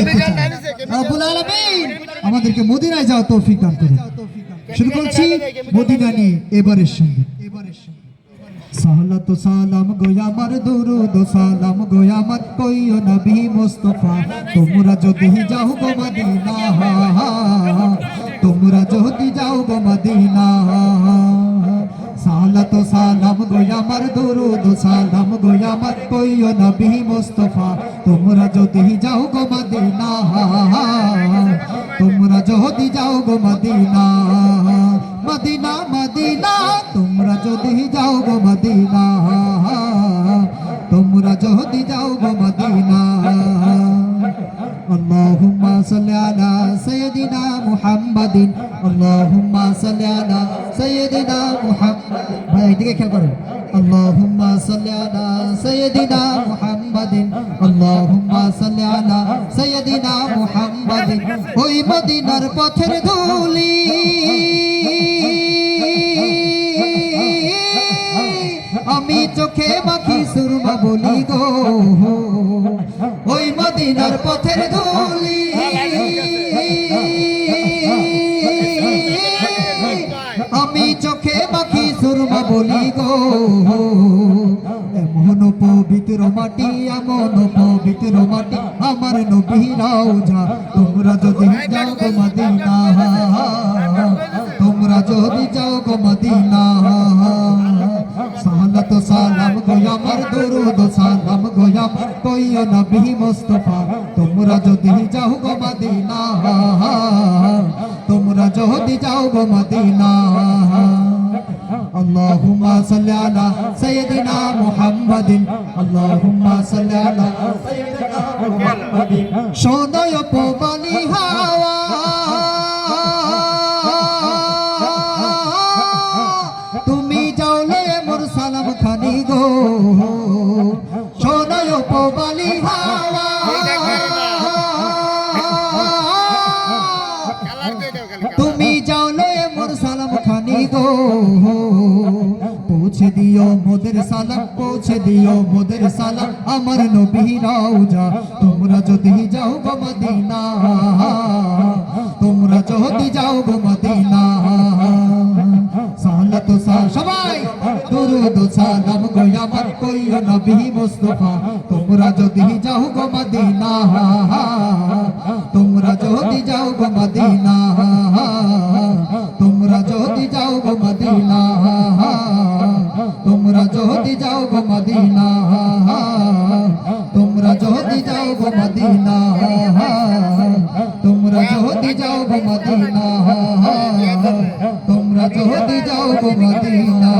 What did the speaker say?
দেখতে চাই। রব্বুল আলামিন আমাদেরকে মদিনায় যাওয়ার তৌফিক দান করুন। শুরু করছি মদিনা নিয়ে এবারের সঙ্গে। সালাত সালাম গোয়া আমার দুরুদ সালাম গোয়া আমার কইও নবী মুস্তাফা তোমরা যদি যাও গো মদিনা তোমরা যদি যাও গো মদিনা সালাত সালাম গোয়া আমার দুরুদ সালাম গোয়া আমার কইও নবী মুস্তাফা তোমরা যদি যাও গো মদিনা তোমরা যদি যাও গো মদিনা মদিনা মদিনা তোমরা যদি যাও গো মদিনা তোমরা যদি যাও গো মদিনা আল্লাহুম্মা সাল্লি আলা সাইয়্যিদিনা মুহাম্মাদিন আল্লাহুম্মা সাল্লি আলা সাইয়্যিদিনা মুহাম্মাদ ভাই এদিকে খেয়াল করেন আল্লাহুম্মা সাল্লি আলা সাইয়্যিদিনা মুহাম্মাদিন আল্লাহুম্মা সাল্লি আলা সাইয়্যিদিনা মুহাম্মাদিন ওই মদিনার পথের ধুলি আমি চোখে মাখি সুরমা বলি গো ওই মদিনার পথের ধুলি আমি চোখে মাখি সুরমা বলি গো এমন পবিত্র মাটি এমন পবিত্র মাটি আমার নবী রওজা তোমরা যদি যাও গো মদিনা তোমরা যদি যাও গো মদিনা সালাত সালাম গোয়া আমার দুরুদ সালাম গোয়া আমার কইও নবী মুস্তাফা তোমরা যদি যাও গো মদিনা তোমরা যদি যাও গো মদিনা আল্লাহুম্মা সাল্লি আলা সাইয়্যিদিনা মুহাম্মাদিন আল্লাহুম্মা সাল্লি আলা সাইয়্যিদিনা মুহাম্মাদিন সোনায় পবনি হাওয়া তুমি যাওলে মোর সালাম খানি গো সোনায় পবনি হাওয়া তুমি যাওলে মোর সালাম খানি গো পৌঁছে দিও মোদের সালাম পৌঁছে দিও মোদের সালাম আমার নবী রওজা তোমরা যদি যাও গো মদিনা তোমরা যদি যাও গো মদিনা সালাত সবাই দুরুদ সালাম গোয়া আমার কইও নবী মুস্তাফা তোমরা যদি যাও গো মদিনা তোমরা যদি যাও গো মদিনা তোমরা যদি যাও গো মদিনা তোমরা যদি যাও গো মদিনা তোমরা যদি যাও গো মদিনা তোমরা যদি যাও গো মদিনা তোমরা যদি যাও গো মদিনা